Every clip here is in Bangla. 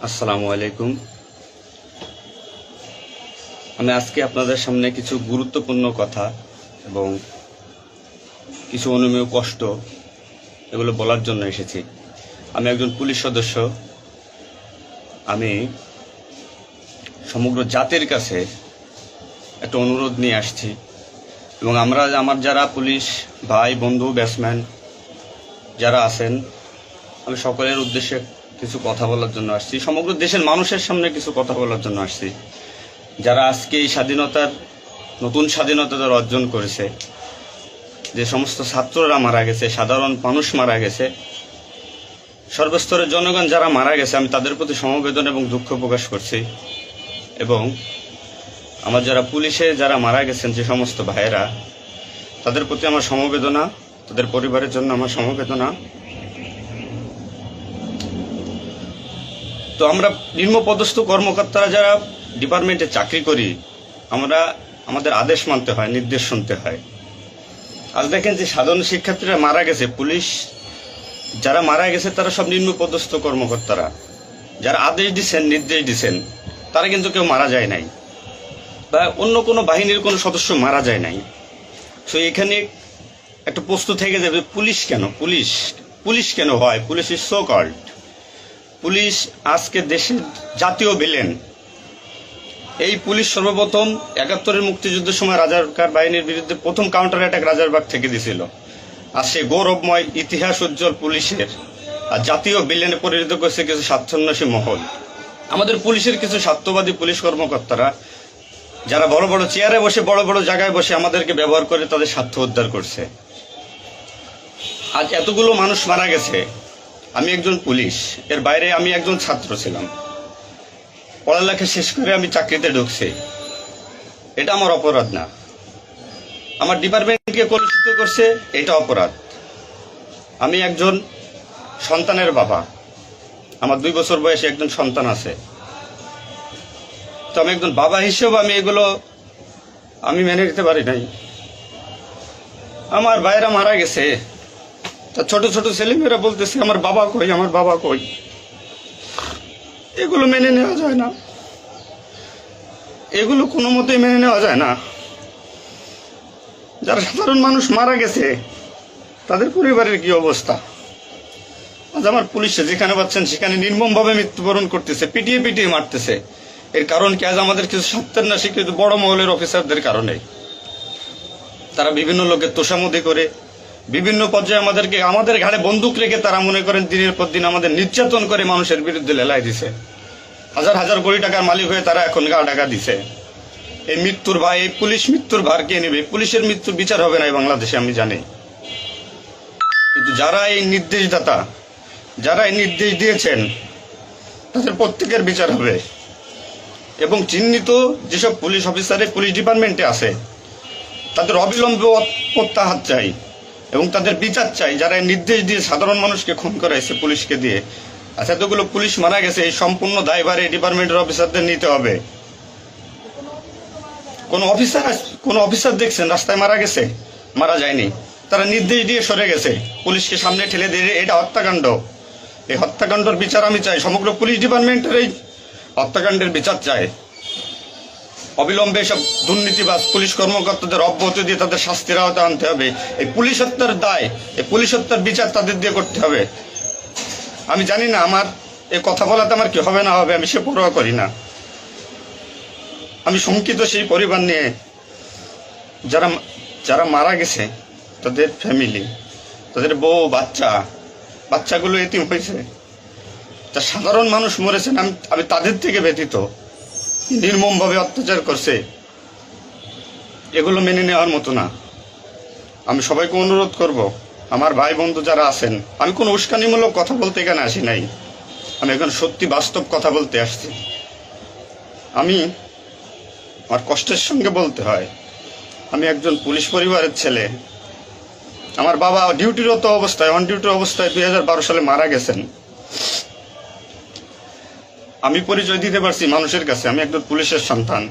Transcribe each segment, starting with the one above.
আসসালামু আলাইকুম। আমি আজকে আপনাদের সামনে কিছু গুরুত্বপূর্ণ কথা এবং কিছু অনুমেয় কষ্ট এগুলো বলার জন্য এসেছি। আমি একজন পুলিশ সদস্য। আমি সমগ্র জাতির কাছে একটা অনুরোধ নিয়ে আসছি এবং আমার যারা পুলিশ ভাই বন্ধু ব্যাটসম্যান যারা আছেন, আমি সকলের উদ্দেশ্যে কিছু কথা বলার জন্য আসছি। সমগ্র দেশের মানুষের সামনে কিছু কথা বলার জন্য আসছি। যারা আজকে এই নতুন স্বাধীনতা যারা অর্জন করেছে, যে সমস্ত ছাত্ররা মারা গেছে, সাধারণ মানুষ মারা গেছে, সর্বস্তরের জনগণ যারা মারা গেছে, আমি তাদের প্রতি সমবেদনা এবং দুঃখ প্রকাশ করছি। এবং আমার যারা পুলিশে যারা মারা গেছেন যে সমস্ত ভাইয়েরা, তাদের প্রতি আমার সমবেদনা, তাদের পরিবারের জন্য আমার সমবেদনা। তো আমরা নিম্নপদস্থ কর্মকর্তারা যারা ডিপার্টমেন্টে চাকরি করি, আমাদের আদেশ মানতে হয়, নির্দেশ শুনতে হয়। আজ দেখেন যে সাধারণ শিক্ষার্থীরা মারা গেছে, পুলিশ যারা মারা গেছে তারা সব নিম্নপদস্থ কর্মকর্তারা, যারা আদেশ দিচ্ছেন নির্দেশ দিচ্ছেন, তারা কিন্তু কেউ মারা যায় নাই, বা অন্য কোনো বাহিনীর কোনো সদস্য মারা যায় নাই। তো এখানে একটা প্রশ্ন থেকে যাবে, পুলিশ কেন, পুলিশ কেন হয়? Police is so called. Police আজকে দেশের জাতীয় ভিলেন। এই পুলিশ সর্বপ্রথম ৭১-এর মুক্তিযুদ্ধের সময় রাজাকার বাহিনীর বিরুদ্ধে প্রথম কাউন্টার অ্যাটাক রাজারবাগ থেকে দিছিল। আর সে গৌরবময় ইতিহাস উজ্জ্বল পুলিশের আর জাতীয় ভিলেনে পরিণত করেছে কিছু স্বার্থান্বেষী মহল। আমাদের পুলিশের কিছু স্বার্থবাদী পুলিশ কর্মকর্তারা যারা বড় বড় চেয়ারে বসে, বড় বড় জায়গায় বসে আমাদেরকে ব্যবহার করে তাদের স্বার্থ উদ্ধার করছে। আজ এতগুলো মানুষ মারা গেছে। আমি একজন পুলিশ, এর বাইরে আমি একজন ছাত্র ছিলাম। পড়ালেখা শেষ করে আমি চাকরিতে ঢুকছি। এটা আমার অপরাধ না। আমার ডিপার্টমেন্টকে কলুষিত করছে, এটা অপরাধ। আমি একজন সন্তানের বাবা, আমার 2 বছর বয়সে একজন সন্তান আছে। তো আমি একজন বাবা হিসেবে আমি মেনে নিতে পারি নাই। আমার ভাইয়েরা মারা গেছে, তা ছোট ছোট ছেলেমেয়েরা বলতেছে আমার বাবা কই, আমার বাবা কই। এগুলো মেনে নেওয়া যায় না, এগুলো কোনো মতেই মেনে নেওয়া যায় না। যারা সাধারণ মানুষ মারা গেছে তাদের পরিবারের কি অবস্থা? আজ আমার পুলিশে যেখানে পাচ্ছেন সেখানে নির্মমভাবে মৃত্যুবরণ করতেছে, পিটিয়ে পিটিয়ে মারতেছে। এর কারণ কি? আজ আমাদের কিছু স্বার্থান্বেষী কিন্তু বড় মহলের অফিসারদের কারণে। তারা বিভিন্ন লোকের তোষামোদি করে বিভিন্ন পর্যায়ে আমাদের ঘাড়ে বন্দুক রেখে তারা মনে করেন দিনের পর দিন আমাদের নির্যাতন করে মানুষের বিরুদ্ধে লেলাই দিছে। হাজার হাজার কোটি টাকার মালিক হয়ে তারা এখন গা টাকা দিছে। এই মৃত্যুর ভাই, এই পুলিশ মৃত্যুর ভার কে নেবে? পুলিশের মৃত্যুর বিচার হবে না এই বাংলাদেশে, আমি জানি। কিন্তু যারা এই নির্দেশদাতা, যারা এই নির্দেশ দিয়েছেন, তাদের প্রত্যেকের বিচার হবে। এবং চিহ্নিত যেসব পুলিশ অফিসারে পুলিশ ডিপার্টমেন্টে আছে তাদের অবিলম্বে প্রত্যাহার চাই এবং তাদের বিচার চাই, যারা নির্দেশ দিয়ে সাধারণ মানুষকে খুন করাইছে পুলিশকে দিয়ে। আচ্ছা, এতগুলো পুলিশ মারা গেছে, এই সম্পূর্ণ দায়ভার এই ডিপার্টমেন্টের অফিসারদের নিতে হবে। কোন অফিসার দেখছেন রাস্তায় মারা গেছে? মারা যায়নি। তারা নির্দেশ দিয়ে সরে গেছে, পুলিশকে সামনে ঠেলে দিয়ে। এটা হত্যাকাণ্ড। এই হত্যাকাণ্ডের বিচার আমি চাই। সমগ্র পুলিশ ডিপার্টমেন্টের এই হত্যাকাণ্ডের বিচার চাই। অবিলম্বে সব দুর্নীতিবাজ পুলিশ কর্মকর্তাদের অব্যাহতি দিয়ে তাদের শাস্তির আওতায় আনতে হবে। এই পুলিশ হত্যার দায়, এই পুলিশ হত্যার বিচার তাদের দিয়ে করতে হবে। আমি জানি না আমার এই কথা বলাতে আমার কি হবে না হবে, আমি সে পরোয়া করি না। আমি শঙ্কিত সেই পরিবার নিয়ে, যারা মারা গেছে, তাদের ফ্যামিলি, তাদের বউ বাচ্চাগুলো এতিম হয়েছে। তা সাধারণ মানুষ মরেছেন, আমি তাদের থেকে ব্যতীত। নির্মমভাবে অত্যাচার করছে, এগুলো মেনে নেওয়ার মতো না। আমি সবাইকে অনুরোধ করব, আমার ভাই বন্ধু যারা আছেন, আমি কোনো উস্কানিমূলক কথা বলতে এখানে আসি নাই। আমি এখন সত্যি বাস্তব কথা বলতে আসছি। আমার কষ্টের সঙ্গে বলতে হয়, আমি একজন পুলিশ পরিবারের ছেলে। আমার বাবা অন ডিউটি অবস্থায় 2012 সালে মারা গেছেন। আমি পরিচয় দিতে পারছি মানুষের কাছে, আমি একজন পুলিশের সন্তান।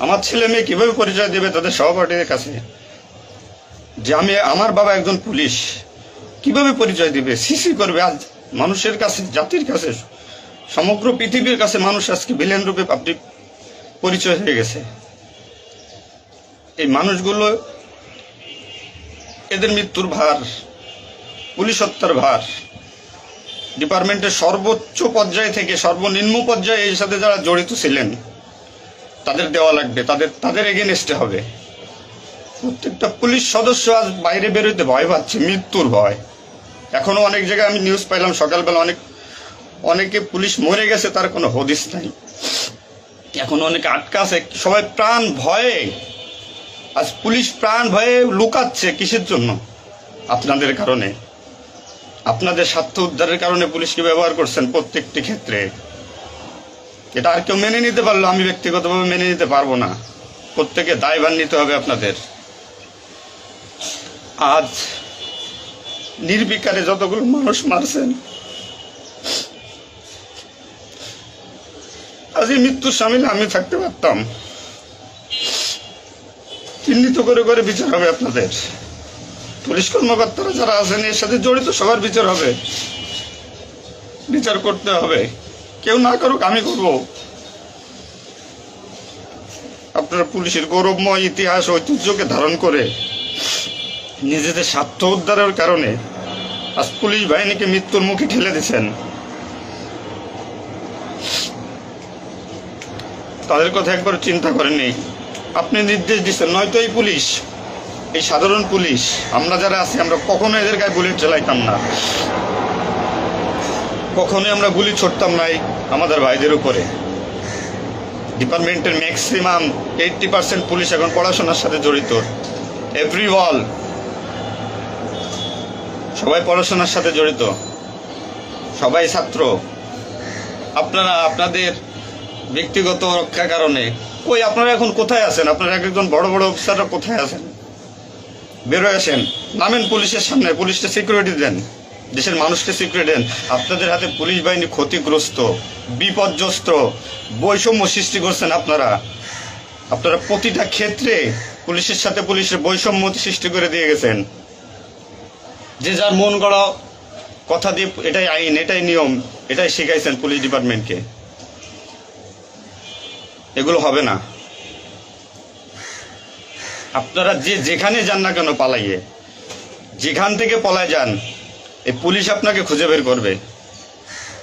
আমার ছেলে মেয়ে কিভাবে পরিচয় দেবে তাদের সহপাঠীদের কাছে যে আমার বাবা একজন পুলিশ? কিভাবে পরিচয় দিবে? সিসি করবে? আজ মানুষের কাছে, জাতির কাছে সমগ্র পৃথিবীর কাছে মানুষ আজকে ভিলেন রূপে আপনি পরিচয় হয়ে গেছে। এই মানুষগুলো, এদের মৃত্যুর ভার, পুলিশ হত্যার ভার ডিপার্টমেন্টের সর্বোচ্চ পর্যায় থেকে সর্বনিম্ন পর্যায়ে এর সাথে যারা জড়িত ছিলেন তাদের দেওয়া লাগবে, তাদের এগেনস্টে হবে। প্রত্যেকটা পুলিশ সদস্য আজ বাইরে বেরোতে ভয় পাচ্ছে, মৃত্যুর ভয়। এখনো অনেক জায়গায় আমি নিউজ পাইলাম সকালবেলা, অনেকে পুলিশ মরে গেছে, তার কোনো হদিস নাই। এখন অনেকে আটকা আছে, সবাই প্রাণ ভয়ে, আজ পুলিশ প্রাণ ভয়ে লুকাচ্ছে। কিসের জন্য? আপনাদের কারণে, আপনাদের স্বার্থ উদ্ধারের কারণে পুলিশকে ব্যবহার করছেন প্রত্যেকটি ক্ষেত্রে। এটা আর কেউ মেনে নিতে পারলো, আমি ব্যক্তিগতভাবে মেনে নিতে পারবো না। প্রত্যেকে দায়ভার নিতে হবে আপনাদের। আজ নির্বিকারে যতগুলো মানুষ মারছেন, আজ এই মৃত্যুর সামিলে আমি থাকতে পারতাম। চিহ্নিত করে করে বিচার হবে আপনাদের। পুলিশ কর্মকর্তারা যারা আছেন এর সাথে জড়িত সবার বিচার হবে, বিচার করতে হবে। কেউ না করুক, আমি করব। আপনারা পুলিশের গৌরবময় ইতিহাস ঐতিহ্যকে ধারণ করে নিজেদের স্বার্থ উদ্ধারের কারণে আজ পুলিশ বাহিনীকে মৃত্যুর মুখে ঠেলে দিচ্ছেন। তাদের কথা একবার চিন্তা করেননি। আপনি নির্দেশ দিচ্ছেন, নয়তো এই পুলিশ, এই সাধারণ পুলিশ, আমরা যারা আছি, আমরা কখনো এদের গায়ে বুলেট চালাইতাম না, কখনোই আমরা গুলি ছড়তাম নাই আমাদের ভাইদের উপরে। ডিপার্টমেন্টের ম্যাক্সিমাম 80% পুলিশ এখন পড়াশোনার সাথে জড়িত। এভরি ওয়াল, সবাই পড়াশোনার সাথে জড়িত, সবাই ছাত্র। আপনারা আপনাদের ব্যক্তিগত রক্ষার কারণে কই, আপনারা এখন কোথায় আছেন? আপনারা একজন বড় বড় অফিসাররা কোথায় আছেন? বেরোয় আসেন, নামেন পুলিশের সামনে, পুলিশকে সিকিউরিটি দেন, দেশের মানুষকে সিকিউরিটি দেন। আপনাদের হাতে পুলিশ বাহিনী ক্ষতিগ্রস্ত, বিপর্যস্ত, বৈষম্য সৃষ্টি করছেন আপনারা। আপনারা প্রতিটা ক্ষেত্রে পুলিশের সাথে পুলিশের বৈষম্য সৃষ্টি করে দিয়ে গেছেন। যে যার মন গড়া কথা দিয়ে এটাই আইন, এটাই নিয়ম, এটাই শিখাইছেন পুলিশ ডিপার্টমেন্টকে। এগুলো হবে না। আপনারা যেখানে যান না কেন পালাইয়ে, যেখান থেকে পলায় যান, এই পুলিশ আপনাকে খুঁজে বের করবে।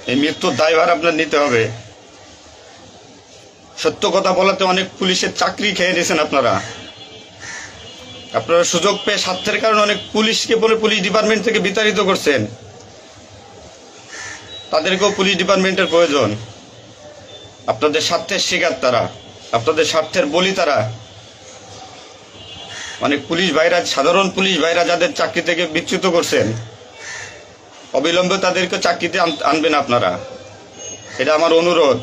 এই মৃত্যুর দায়ভার আপনার নিতে হবে। সত্য কথা বলাতে অনেক পুলিশের চাকরি খেয়ে দিয়েছেন আপনারা। আপনারা সুযোগ পেয়ে স্বার্থের কারণে অনেক পুলিশকে বলে পুলিশ ডিপার্টমেন্ট থেকে বিতাড়িত করছেন। তাদেরকেও পুলিশ ডিপার্টমেন্টের প্রয়োজন। আপনাদের স্বার্থের শিকার তারা, আপনাদের স্বার্থের বলি তারা। অনেক পুলিশ ভাইরা, সাধারণ পুলিশ ভাইরা যাদের চাকরি থেকে বিচ্যুত করছেন, অবিলম্বে তাদেরকে চাকরিতে আনবেন আপনারা। এটা আমার অনুরোধ।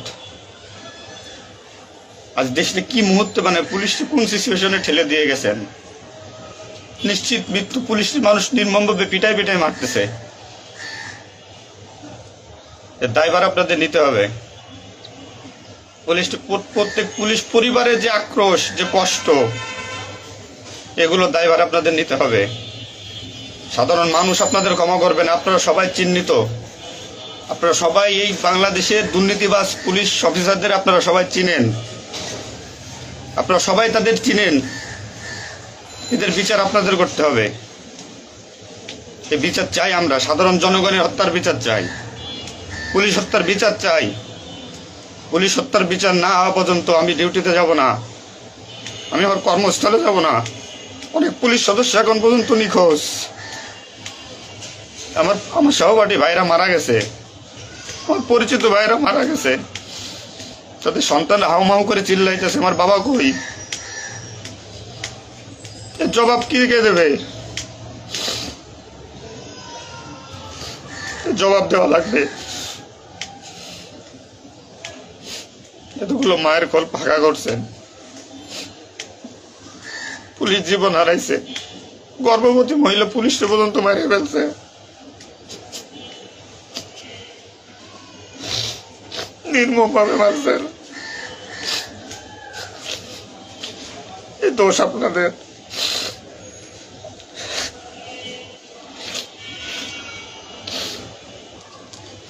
আজ দেশে কি মুহূর্তে পুলিশকে কোন সিচুয়েশনে ঠেলে দিয়ে গেছেন। নিশ্চিত মৃত্যু, পুলিশের মানুষ নির্মমভাবে পিটাই পিটাই মারতেছে। এর দায়ভার আপনাদের নিতে হবে। প্রত্যেক পুলিশ পরিবারের যে আক্রোশ, যে কষ্ট, এগুলো দায়ভার আপনাদের নিতে হবে। সাধারণ মানুষ আপনাদের ক্ষমা করবেন। আপনারা সবাই চিহ্নিত, আপনারা সবাই এই বাংলাদেশের দুর্নীতিবাজ পুলিশ অফিসারদের আপনারা সবাই চিনেন, আপনারা সবাই তাদের চিনেন। এদের বিচার আপনাদের করতে হবে। এই বিচার চাই আমরা। সাধারণ জনগণের হত্যার বিচার চাই, পুলিশ হত্যার বিচার চাই। পুলিশ হত্যার বিচার না হওয়া পর্যন্ত আমি ডিউটিতে যাব না, আমি আমার কর্মস্থলে যাব না। অনেক পুলিশ সদস্য এখন পর্যন্ত নিখোঁজ। আমার সহপাঠী ভাইরা মারা গেছে, আমার পরিচিত ভাইরা মারা গেছে। তাদের সন্তান হাউমাউ করে চিল্লাইতেছে, আমার বাবা কই? এর জবাব কি কে দেবে? জবাব দেওয়া লাগবে। এতগুলো মায়ের কল ফাঁকা করছেন, পুলিশ জীবন হারাইছে, গর্ভবতী মহিলা পুলিশকে পর্যন্ত মারিয়ে ফেলছে। নির্মমভাবে মারছেন। এই দোষ আপনাদের।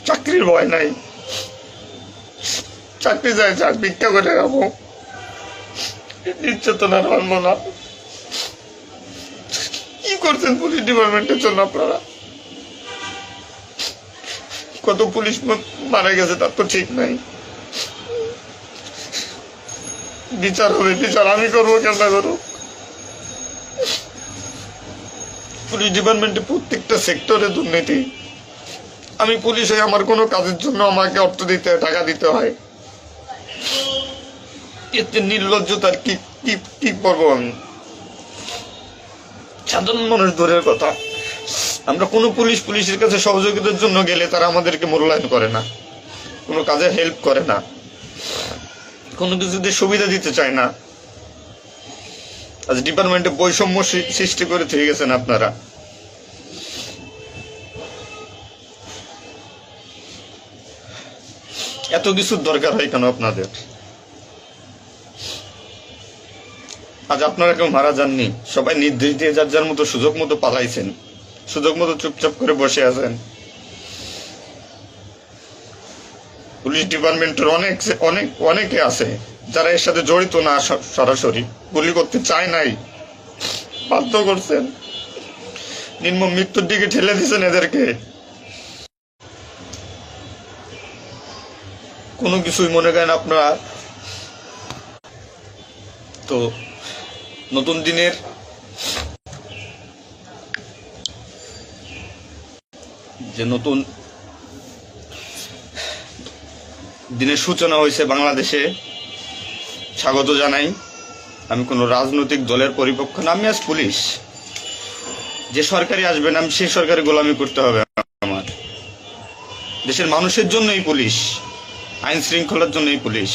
চাকরির ভয় নাই, চাকরি যায় চাক ভিক্ষা করে খাবো, নির্যাতনার মানবো না। কি করছেন পুলিশ ডিপার্টমেন্টের জন্য আপনারা? কত পুলিশ মারা গেছে তার তো ঠিক নাই। বিচার হবে, বিচার আমি করবো, কেমন করবো? পুলিশ ডিপার্টমেন্টে প্রত্যেকটা সেক্টরে দুর্নীতি। আমি পুলিশ হয়ে আমার কোনো কাজের জন্য আমাকে অর্থ দিতে হয়, টাকা দিতে হয়। এতে নির্লজ্জতার কি কি কি করবো আমি? সাধারণ মানুষ দূরের কথা, আমরা কোনো পুলিশের কাছে সহযোগিতার জন্য গেলে তারা আমাদেরকে মূল্যায়ন করে না, কোনো কাজে হেল্প করে না, কোনো কিছুতে সুবিধা দিতে চায় না। আজ ডিপার্টমেন্টে বৈষম্য সৃষ্টি করে থেকে গেছেন আপনারা। এত কিছুর দরকার হয় কেন আপনাদের? আজ আপনারা কেউ মারা যাননি, সবাই নির্দেশ দিয়ে যার যার মতো সুযোগ মতো পালাইছেন, সুযোগ মতো চুপচাপ করে বসে আছেন। পুলিশ ডিপার্টমেন্টের অনেকে আছে যারা এর সাথে জড়িত না, সরাসরি গুলি করতে চায় নাই, বাধ্য করছেন, নির্মম মৃত্যুর দিকে ঠেলে দিয়েছেন এদেরকে। কোনো কিছুই মনে করেন আপনারা। তো নতুন দিনের নতুন দিনের সূচনা হয়েছে বাংলাদেশে, স্বাগত জানাই। আমি কোনো রাজনৈতিক দলের পরিপক্ষ না, আমি আজ পুলিশ। যে সরকারি আসবেন আমি সেই সরকারি গোলামি করতে হবে আমার। দেশের মানুষের জন্যই পুলিশ, আইন শৃঙ্খলার জন্যই পুলিশ,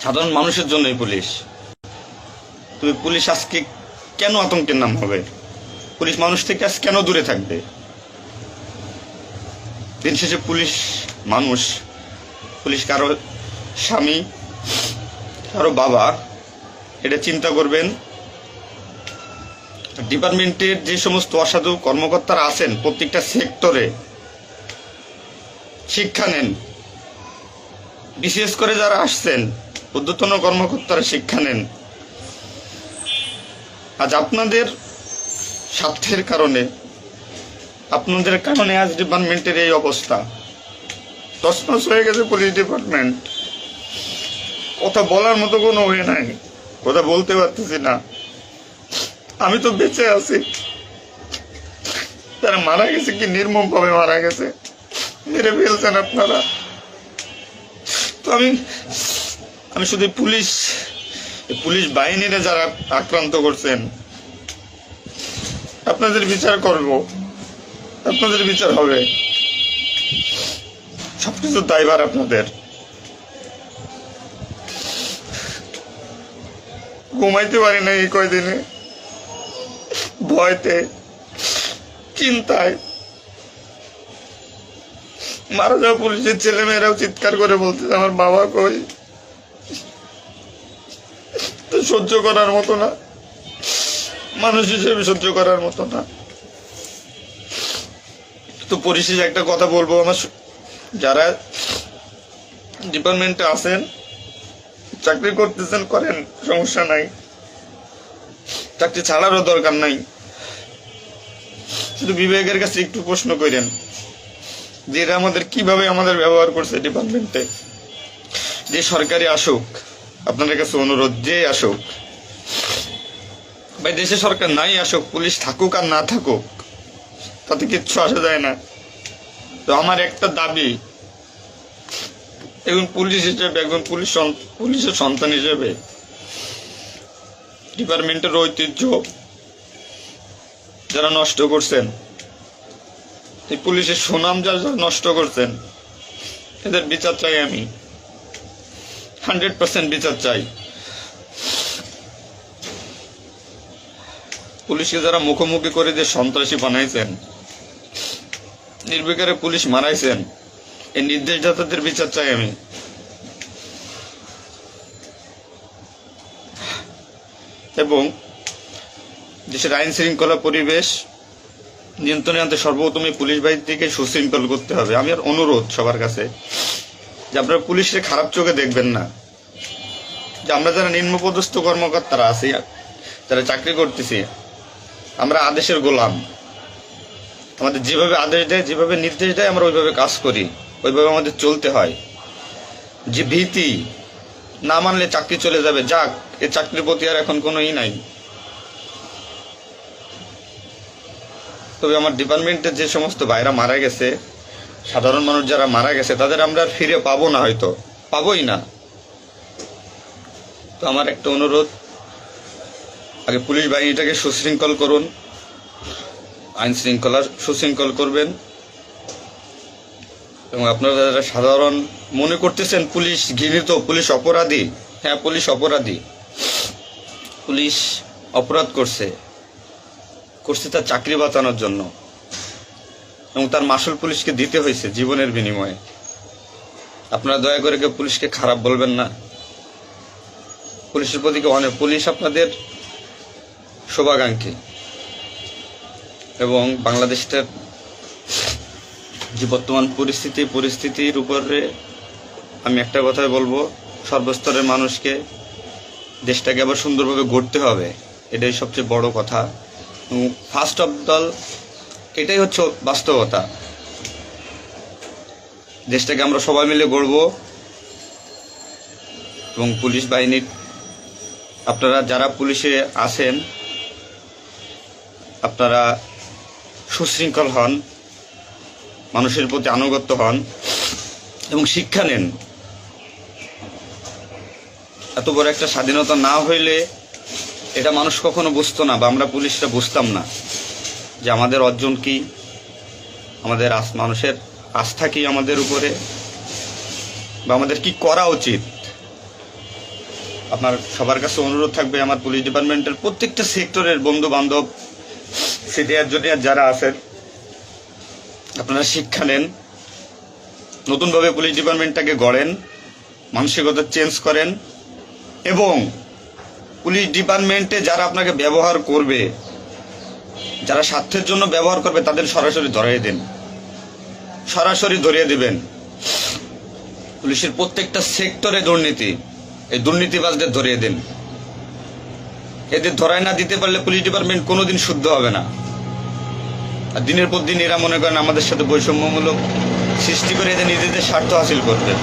সাধারণ মানুষের জন্যই পুলিশ। তুমি পুলিশ আজকে কেন আতঙ্কের নাম হবে? পুলিশ মানুষ থেকে আজ কেন দূরে থাকবে? দিন শেষে পুলিশ মানুষ, পুলিশ কারো স্বামী, কারো বাবা, এটা চিন্তা করবেন। ডিপার্টমেন্টের যে সমস্ত অসাধু কর্মকর্তারা আছেন প্রত্যেকটা সেক্টরে শিক্ষা নেন। বিশেষ করে যারা আসছেন ঊর্ধ্বতন কর্মকর্তারা শিক্ষা নেন। আজ আপনাদের স্বার্থের কারণে, আপনাদের কারণে আজ ডিপার্টমেন্টের এই অবস্থা। তছনছ হয়ে গেছে পুলিশ ডিপার্টমেন্ট। কথা বলার মতো কোনো ওয়ে নাই, কথা বলতে পারতেছি না। আমি তো বেঁচে আছি, তারা মারা গেছে কি নির্মম ভাবে মারা গেছে, মেরে ফেলছেন আপনারা। তো আমি শুধু পুলিশ বাহিনীরা যারা আক্রান্ত করছেন আপনাদের বিচার করব, আপনাদের বিচার হবে। সবকিছু দায়ভার আপনাদের। ঘুমাইতে পারি না এই কয়দিনে, ভয়তে, চিন্তায়। মারা যাওয়া পুলিশের ছেলেমেয়েরাও চিৎকার করে বলতেছে আমার বাবা কই। তো সহ্য করার মতো না, মানুষ হিসেবে সহ্য করার মতো না। তো পরিশেষে একটা কথা বলবো, আমার যারা ডিপার্টমেন্টে আছেন, চাকরি করতেছেন করেন, সমস্যা নাই, চাকরি ছাড়ারও দরকার নাই। শুধু বিবেকের কাছে একটু প্রশ্ন করেন যে এরা আমাদের কিভাবে আমাদের ব্যবহার করছে ডিপার্টমেন্টে। যে সরকারি আসুক, আপনাদের কাছে অনুরোধ, যে আসুক ভাই, দেশে সরকার নাই আসুক, পুলিশ থাকুক আর না থাকুক, তাতে কিচ্ছু আসা যায় না। তো আমার একটা দাবি, একজন পুলিশ হিসেবে, একজন পুলিশের সন্তান হিসেবে, ডিপার্টমেন্টের ঐতিহ্য যারা নষ্ট করছেন, এই পুলিশের সুনাম যারা নষ্ট করছেন, এদের বিচার চাই আমি, 100% বিচার চাই। পুলিশকে যারা মুখোমুখি করে যে সন্ত্রাসী বানাইছেন, নির্বিকারে পুলিশ মারাইছেন, এই নির্দেশদাতাদের বিচার চাই আমি। এবং দেশের আইন শৃঙ্খলা পরিবেশ নিয়ন্ত্রণে আনতে সর্বপ্রথমে পুলিশ বাহিনীকে সুশৃঙ্খল করতে হবে। আমি আর অনুরোধ সবার কাছে, যে আপনারা পুলিশে খারাপ চোখে দেখবেন না, যে আমরা যারা নিম্নপদস্থ কর্মকর্তারা আছি, যারা চাকরি করতেছি, আমরা আদেশের গোলাম। আমাদের যেভাবে আদেশ দেয়, যেভাবে নির্দেশ দেয়, আমরা ওইভাবে কাজ করি, ওইভাবে আমাদের চলতে হয়। যে ভীতি, না মানলে চাকরি চলে যাবে, যাক, এ চাকরির প্রতি আর এখন কোনো নাই। তবে আমার ডিপার্টমেন্টের যে সমস্ত ভাইরা মারা গেছে, সাধারণ মানুষ যারা মারা গেছে, তাদের আমরা আর ফিরে পাবো না, হয়তো পাবোই না। তো আমার একটা অনুরোধ, আগে পুলিশ বাহিনীটাকে সুশৃঙ্খল করুন, আইন শৃঙ্খলা সুশৃঙ্খল করবেন। এবং আপনারা যারা সাধারণ মনে করতেছেন পুলিশ ঘৃণিত, পুলিশ অপরাধী, হ্যাঁ পুলিশ অপরাধী, পুলিশ অপরাধ করছে তার চাকরি বাঁচানোর জন্য, এবং তার মাসুল পুলিশকে দিতে হয়েছে জীবনের বিনিময়ে। আপনারা দয়া করে কেউ পুলিশকে খারাপ বলবেন না। পুলিশের প্রতি অনেক, পুলিশ আপনাদের শুভাকাঙ্ক্ষী। এবং বাংলাদেশটার যে বর্তমান পরিস্থিতির উপরে আমি একটা কথাই বলবো, সর্বস্তরের মানুষকে, দেশটাকে আবার সুন্দরভাবে গড়তে হবে, এটাই সবচেয়ে বড় কথা। ফার্স্ট অফ অল এটাই হচ্ছে বাস্তবতা। দেশটাকে আমরা সবাই মিলে গড়ব। এবং পুলিশ বাহিনীর, আপনারা যারা পুলিশে আছেন, আপনারা সুশৃঙ্খল হন, মানুষের প্রতি আনুগত্য হন এবং শিক্ষা নেন। এত বড় একটা স্বাধীনতা না হইলে এটা মানুষ কখনো বুঝতো না, বা আমরা পুলিশরা বুঝতাম না যে আমাদের অর্জন কি, আমাদের মানুষের আস্থা কি আমাদের উপরে, বা আমাদের কি করা উচিত। আপনার সবার কাছে অনুরোধ থাকবে, আমার পুলিশ ডিপার্টমেন্টের প্রত্যেকটা সেক্টরের বন্ধু বান্ধব, সিনিয়র জুনিয়র যারা আছেন, আপনারা শিক্ষা নেন, নতুনভাবে পুলিশ ডিপার্টমেন্টটাকে গড়েন, মানসিকতা চেঞ্জ করেন। এবং পুলিশ ডিপার্টমেন্টে যারা আপনাকে ব্যবহার করবে, যারা স্বার্থের জন্য ব্যবহার করবে, তাদের সরাসরি ধরিয়ে দেন, সরাসরি ধরিয়ে দিবেন। পুলিশের প্রত্যেকটা সেক্টরে দুর্নীতি, এই দুর্নীতিবাজদের ধরিয়ে দেন। এদের ধরায় না দিতে পারলে পুলিশ ডিপার্টমেন্ট কোনোদিন শুদ্ধ হবে না। আর দিনের পর দিন এরা মনে করেন আমাদের সাথে বৈষম্যমূলক সৃষ্টি করে এদের নিজেদের স্বার্থ হাসিল করবে।